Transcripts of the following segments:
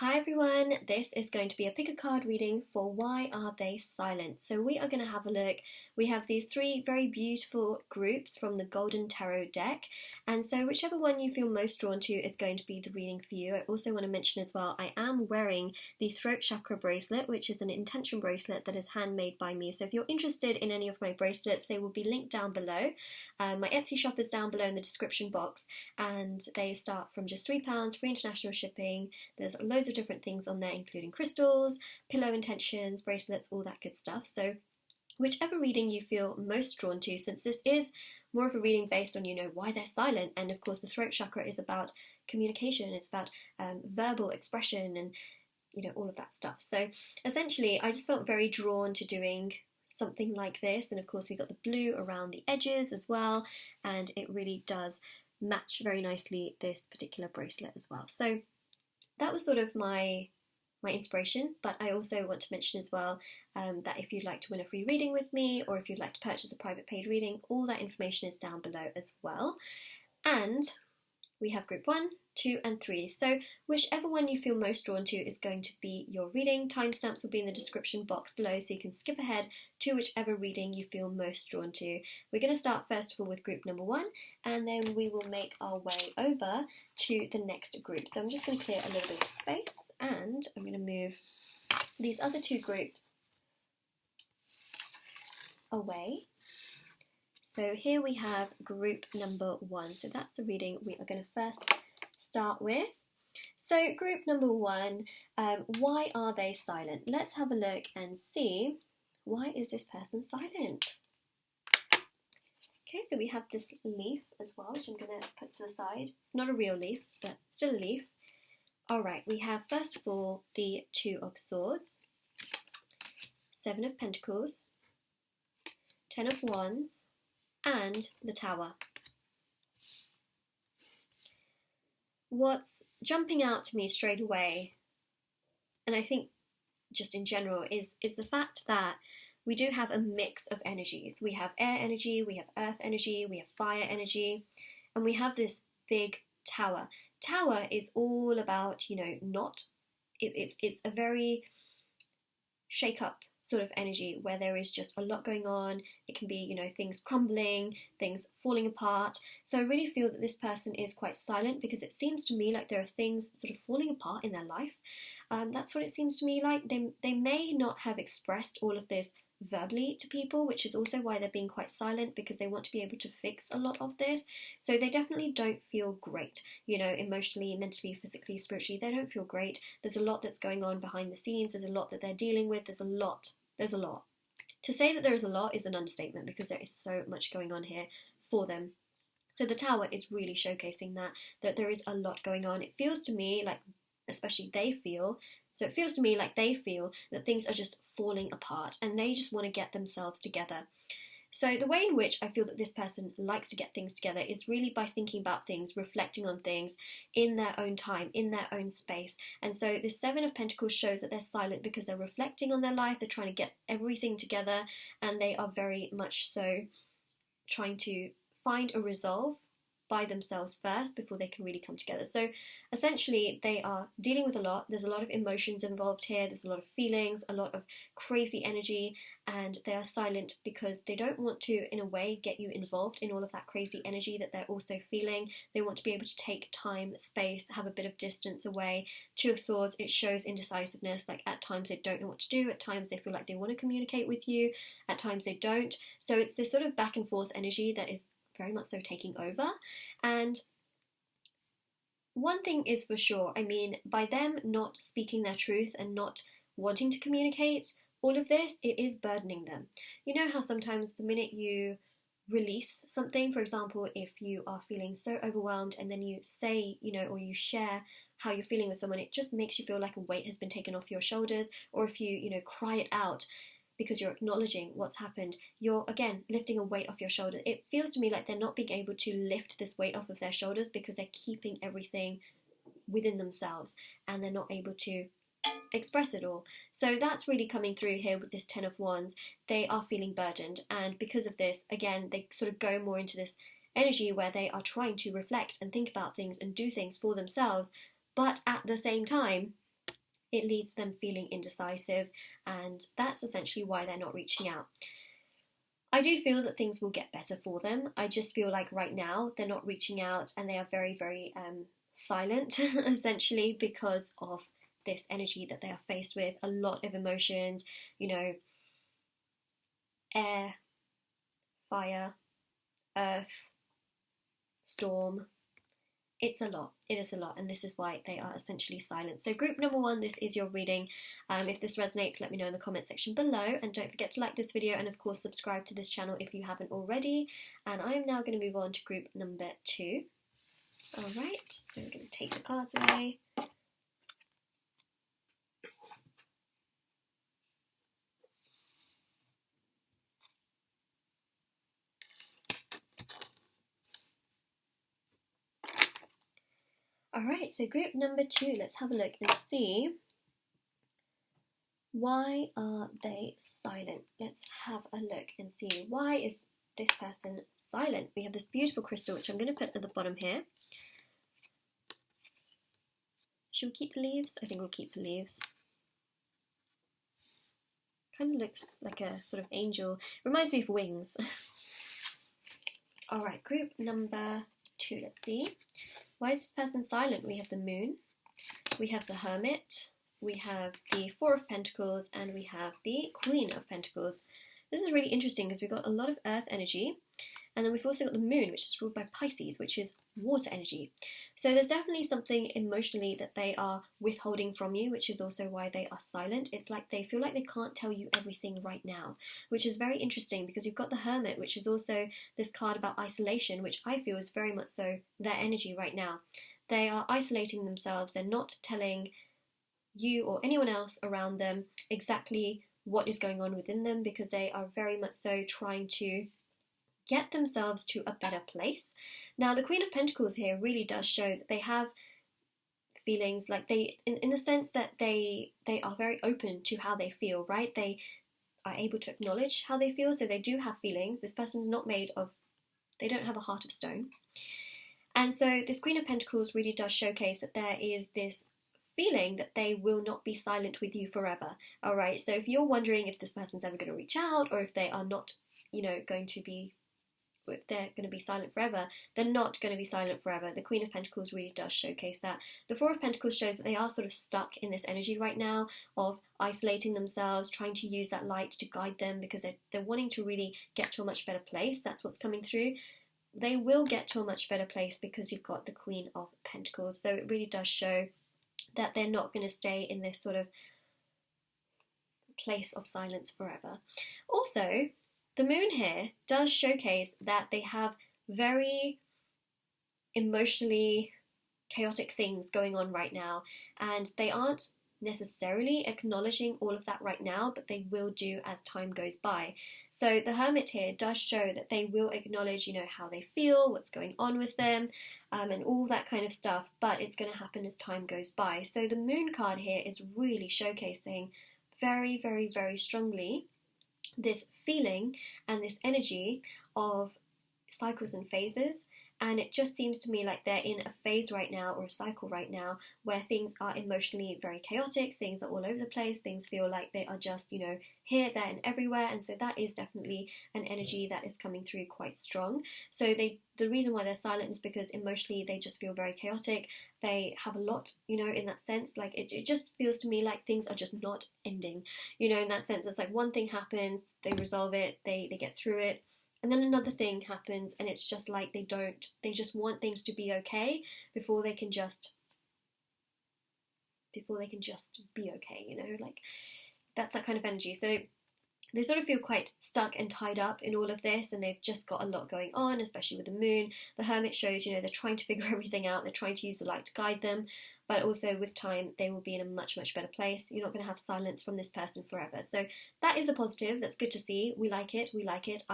Hi everyone, this is going to be a pick a card reading for Why Are They Silent? So we are going to have a look. We have these three very beautiful groups from the Golden Tarot deck, and so whichever one you feel most drawn to is going to be the reading for you. I also want to mention as well, I am wearing the throat chakra bracelet, which is an intention bracelet that is handmade by me. So if you're interested in any of my bracelets, they will be linked down below. My Etsy shop is down below in the description box, and they start from just £3, free international shipping. There's loads of different things on there, including crystals, pillow intentions, bracelets, all that good stuff. So whichever reading you feel most drawn to, since this is more of a reading based on, why they're silent. And of course, the throat chakra is about communication. It's about verbal expression and, all of that stuff. So essentially, I just felt very drawn to doing something like this. And of course, we got the blue around the edges as well. And it really does match very nicely this particular bracelet as well. So that was sort of my inspiration, but I also want to mention as well that if you'd like to win a free reading with me, or if you'd like to purchase a private paid reading, all that information is down below as well. And we have group 1, 2 and 3. So whichever one you feel most drawn to is going to be your reading. Timestamps will be in the description box below, so you can skip ahead to whichever reading you feel most drawn to. We're going to start first of all with group number 1, and then we will make our way over to the next group. So I'm just going to clear a little bit of space, and I'm going to move these other two groups away. So here we have group number 1. So that's the reading we are going to first start with. So group number 1, why are they silent? Let's have a look and see, why is this person silent? Okay, so we have this leaf as well, which I'm going to put to the side. It's not a real leaf, but still a leaf. All right, we have first of all the 2 of Swords, 7 of Pentacles, 10 of Wands, and the Tower. What's jumping out to me straight away, and I think just in general, is the fact that we do have a mix of energies. We have air energy, we have earth energy, we have fire energy, and we have this big tower. Tower is all about, it's a very shake up sort of energy where there is just a lot going on. It can be, things crumbling, things falling apart. So I really feel that this person is quite silent, because it seems to me like there are things sort of falling apart in their life. That's what it seems to me like. They may not have expressed all of this verbally to people, which is also why they're being quite silent, because they want to be able to fix a lot of this. So they definitely don't feel great, emotionally, mentally, physically, spiritually. They don't feel great. There's a lot that's going on behind the scenes. There's a lot that they're dealing with. There's a lot. To say that there is a lot is an understatement, because there is so much going on here for them. So the Tower is really showcasing that there is a lot going on. It feels to me like, especially they feel that things are just falling apart, and they just want to get themselves together. So the way in which I feel that this person likes to get things together is really by thinking about things, reflecting on things in their own time, in their own space. And so this 7 of Pentacles shows that they're silent because they're reflecting on their life, they're trying to get everything together, and they are very much so trying to find a resolve by themselves first before they can really come together. So essentially they are dealing with a lot. There's a lot of emotions involved here. There's a lot of feelings, a lot of crazy energy, and they are silent because they don't want to, in a way, get you involved in all of that crazy energy that they're also feeling. They want to be able to take time, space, have a bit of distance away. 2 of Swords, it shows indecisiveness. Like at times they don't know what to do. At times they feel like they want to communicate with you. At times they don't. So it's this sort of back and forth energy that is very much so taking over. And one thing is for sure, by them not speaking their truth and not wanting to communicate all of this, it is burdening them. You know how sometimes the minute you release something, for example, if you are feeling so overwhelmed and then you say, or you share how you're feeling with someone, it just makes you feel like a weight has been taken off your shoulders. Or if you, cry it out, because you're acknowledging what's happened, you're again lifting a weight off your shoulders. It feels to me like they're not being able to lift this weight off of their shoulders because they're keeping everything within themselves and they're not able to express it all. So that's really coming through here with this 10 of Wands. They are feeling burdened, and because of this, again, they sort of go more into this energy where they are trying to reflect and think about things and do things for themselves, but at the same time, it leads them feeling indecisive, and that's essentially why they're not reaching out. I do feel that things will get better for them. I just feel like right now they're not reaching out, and they are very, very silent, essentially, because of this energy that they are faced with. A lot of emotions, you know, air, fire, earth, storm. It's a lot. It is a lot, and this is why they are essentially silent. So group number 1, this is your reading. If this resonates, let me know in the comment section below, and don't forget to like this video, and of course subscribe to this channel if you haven't already. And I am now going to move on to group number 2. Alright, so we're going to take the cards away. Alright, so group number 2, let's have a look and see, why are they silent? Let's have a look and see, why is this person silent? We have this beautiful crystal, which I'm going to put at the bottom here. Should we keep the leaves? I think we'll keep the leaves. Kind of looks like a sort of angel. Reminds me of wings. Alright, group number 2, let's see. Why is this person silent? We have the Moon, we have the Hermit, we have the Four of Pentacles, and we have the Queen of Pentacles. This is really interesting because we've got a lot of earth energy, and then we've also got the Moon, which is ruled by Pisces, which is water energy. So there's definitely something emotionally that they are withholding from you, which is also why they are silent. It's like they feel like they can't tell you everything right now, which is very interesting because you've got the Hermit, which is also this card about isolation, which I feel is very much so their energy right now. They are isolating themselves. They're not telling you or anyone else around them exactly what is going on within them, because they are very much so trying to get themselves to a better place. Now, the Queen of Pentacles here really does show that they have feelings, like they, in the sense that they are very open to how they feel, right? They are able to acknowledge how they feel, so they do have feelings. This person's not made of, they don't have a heart of stone. And so this Queen of Pentacles really does showcase that there is this feeling that they will not be silent with you forever. All right, so if you're wondering if this person's ever going to reach out, or if they are not, you know, going to be, if they're going to be silent forever, they're not going to be silent forever. The Queen of Pentacles really does showcase that. The Four of Pentacles shows that they are sort of stuck in this energy right now of isolating themselves, trying to use that light to guide them, because they're wanting to really get to a much better place. That's what's coming through. They will get to a much better place because you've got the Queen of Pentacles. So it really does show that they're not going to stay in this sort of place of silence forever. Also, the Moon here does showcase that they have very emotionally chaotic things going on right now, and they aren't necessarily acknowledging all of that right now, but they will do as time goes by. So the Hermit here does show that they will acknowledge, you know, how they feel, what's going on with them, and all that kind of stuff, but it's going to happen as time goes by. So the Moon card here is really showcasing very, very, very strongly this feeling and this energy of cycles and phases. And it just seems to me like they're in a phase right now, or a cycle right now, where things are emotionally very chaotic, things are all over the place, things feel like they are just, you know, here, there, and everywhere. And so that is definitely an energy that is coming through quite strong. So the reason why they're silent is because emotionally they just feel very chaotic. They have a lot, you know, in that sense. Like it just feels to me like things are just not ending, you know, in that sense. It's like one thing happens, they resolve it, they get through it, and then another thing happens, and it's just like they just want things to be okay before they can just be okay, you know, like that's that kind of energy. So they sort of feel quite stuck and tied up in all of this, and they've just got a lot going on, especially with the Moon. The Hermit shows, you know, they're trying to figure everything out, they're trying to use the light to guide them, but also with time they will be in a much, much better place. You're not going to have silence from this person forever. So that is a positive. That's good to see. We like it, I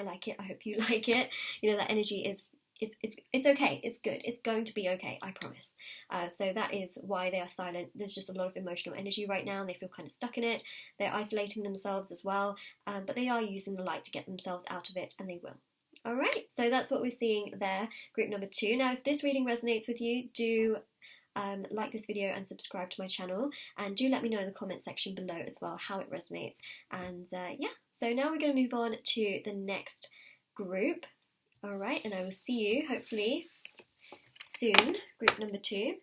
like it, I hope you like it. You know, that energy is it's okay, it's good, it's going to be okay, I promise. So that is why they are silent. There's just a lot of emotional energy right now, and they feel kind of stuck in it. They're isolating themselves as well, but they are using the light to get themselves out of it, and they will. Alright, so that's what we're seeing there, group number 2. Now, if this reading resonates with you, do like this video and subscribe to my channel, and do let me know in the comment section below as well how it resonates. And yeah, so now we're going to move on to the next group. All right, and I will see you hopefully soon, group number 2.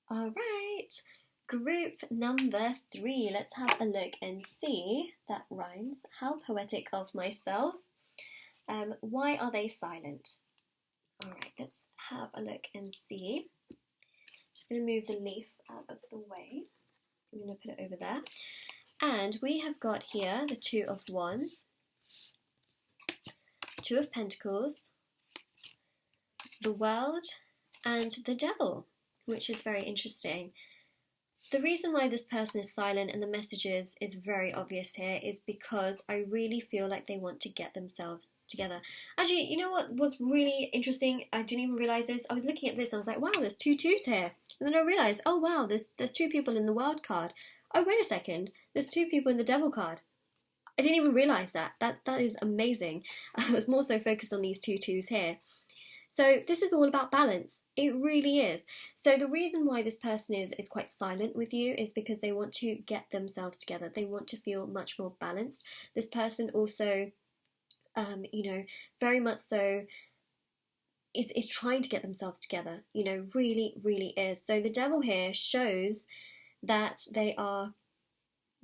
All right, group number 3. Let's have a look and see. That rhymes. How poetic of myself. Why are they silent? All right, let's have a look and see. Just going to move the leaf out of the way. I'm going to put it over there. And we have got here the 2 of Wands, 2 of Pentacles, the World, and the Devil, which is very interesting. The reason why this person is silent and the messages is very obvious here is because I really feel like they want to get themselves together. Actually, you know what's really interesting? I didn't even realise this. I was looking at this and I was like, wow, there's 2 2s here. And then I realised, oh wow, there's 2 people in the World card. Oh, wait a second, there's 2 people in the Devil card. I didn't even realise that. That is amazing. I was more so focused on these 2 2s here. So this is all about balance. It really is. So the reason why this person is quite silent with you is because they want to get themselves together. They want to feel much more balanced. This person also, very much so is trying to get themselves together, really, really is. So the Devil here shows that they are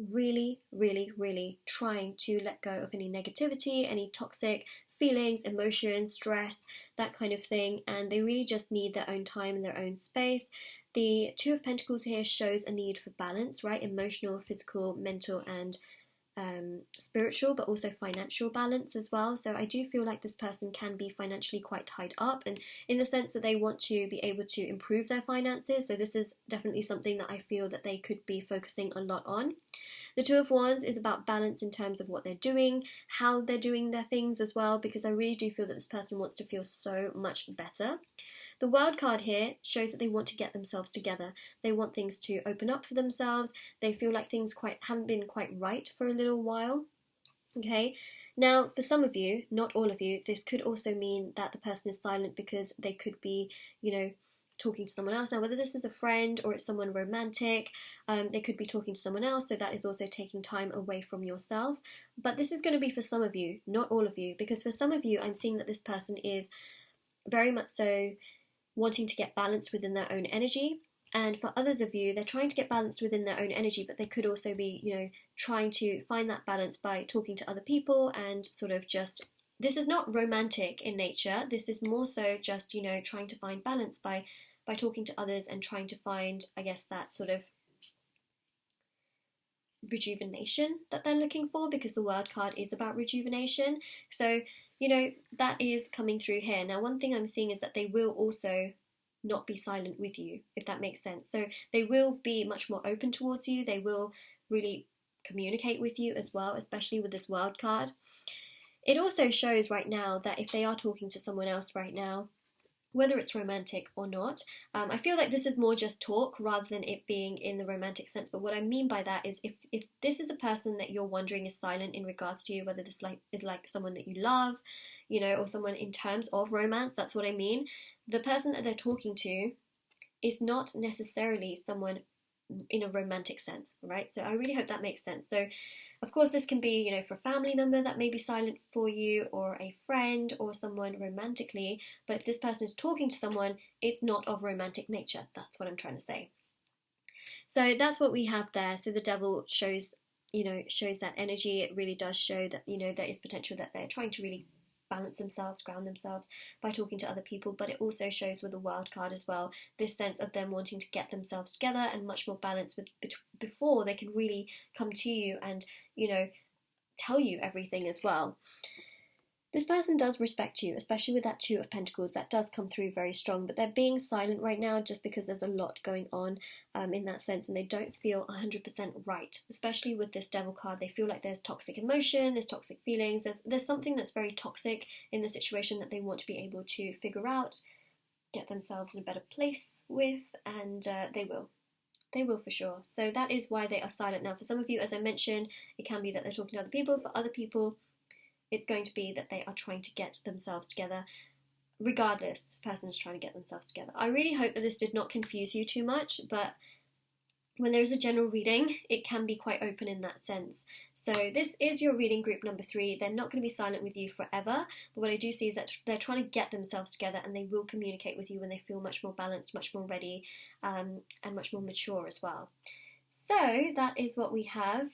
really, really, really trying to let go of any negativity, any toxic feelings, emotions, stress, that kind of thing, and they really just need their own time and their own space. The 2 of Pentacles here shows a need for balance, right? Emotional, physical, mental, and spiritual, but also financial balance as well. So I do feel like this person can be financially quite tied up, and in the sense that they want to be able to improve their finances. So this is definitely something that I feel that they could be focusing a lot on. The 2 of Wands is about balance in terms of what they're doing, how they're doing their things as well, because I really do feel that this person wants to feel so much better. The World card here shows that they want to get themselves together. They want things to open up for themselves. They feel like things haven't been quite right for a little while. Okay, now for some of you, not all of you, this could also mean that the person is silent because they could be, talking to someone else. Now, whether this is a friend or it's someone romantic, they could be talking to someone else, so that is also taking time away from yourself. But this is going to be for some of you, not all of you, because for some of you, I'm seeing that this person is very much so wanting to get balanced within their own energy. And for others of you, they're trying to get balanced within their own energy, but they could also be, trying to find that balance by talking to other people and sort of just, this is not romantic in nature. This is more so just, trying to find balance by talking to others and trying to find, I guess, that sort of rejuvenation that they're looking for, because the World card is about rejuvenation. So, that is coming through here. Now, one thing I'm seeing is that they will also not be silent with you, if that makes sense. So they will be much more open towards you. They will really communicate with you as well, especially with this World card. It also shows right now that if they are talking to someone else right now, whether it's romantic or not, I feel like this is more just talk rather than it being in the romantic sense. But what I mean by that is if this is a person that you're wondering is silent in regards to you, whether this is like someone that you love, or someone in terms of romance, that's what I mean. The person that they're talking to is not necessarily someone in a romantic sense, right? So I really hope that makes sense. So of course this can be, for a family member that may be silent for you, or a friend, or someone romantically, but if this person is talking to someone, it's not of romantic nature. That's what I'm trying to say. So that's what we have there. So the Devil shows that energy. It really does show that, there is potential that they're trying to really balance themselves, ground themselves by talking to other people, but it also shows with the World card as well, this sense of them wanting to get themselves together and much more balanced before they can really come to you and, tell you everything as well. This person does respect you, especially with that 2 of Pentacles. That does come through very strong, but they're being silent right now just because there's a lot going on in that sense, and they don't feel 100% right, especially with this Devil card. They feel like there's toxic emotion, there's toxic feelings, there's something that's very toxic in the situation that they want to be able to figure out get themselves in a better place with, and they will. They will for sure. So that is why they are silent now. For some of you, as I mentioned, it can be that they're talking to other people. For other people, it's going to be that they are trying to get themselves together. Regardless, this person is trying to get themselves together. I really hope that this did not confuse you too much, but when there's a general reading, it can be quite open in that sense. So this is your reading group number 3. They're not going to be silent with you forever, but what I do see is that they're trying to get themselves together, and they will communicate with you when they feel much more balanced, much more ready, and much more mature as well. So that is what we have.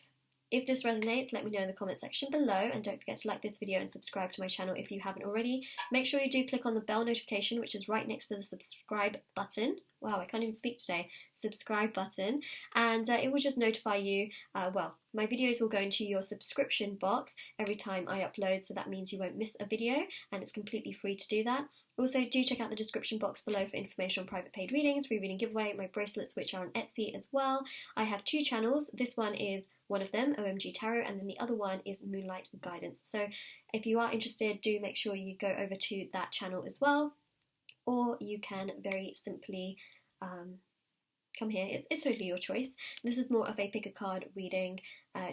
If this resonates, let me know in the comment section below, and don't forget to like this video and subscribe to my channel if you haven't already. Make sure you do click on the bell notification, which is right next to the subscribe button. Wow, I can't even speak today. Subscribe button, and it will just notify you. My videos will go into your subscription box every time I upload, so that means you won't miss a video, and it's completely free to do that. Also, do check out the description box below for information on private paid readings, free reading giveaway, my bracelets, which are on Etsy as well. I have 2 channels. This one is one of them, OMG Tarot, and then the other one is Moonlight Guidance. So if you are interested, do make sure you go over to that channel as well, or you can very simply come here. It's totally your choice. This is more of a pick a card reading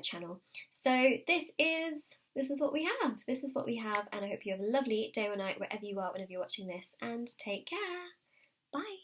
channel. So this is what we have. This is what we have, and I hope you have a lovely day or night wherever you are, whenever you're watching this, and take care. Bye.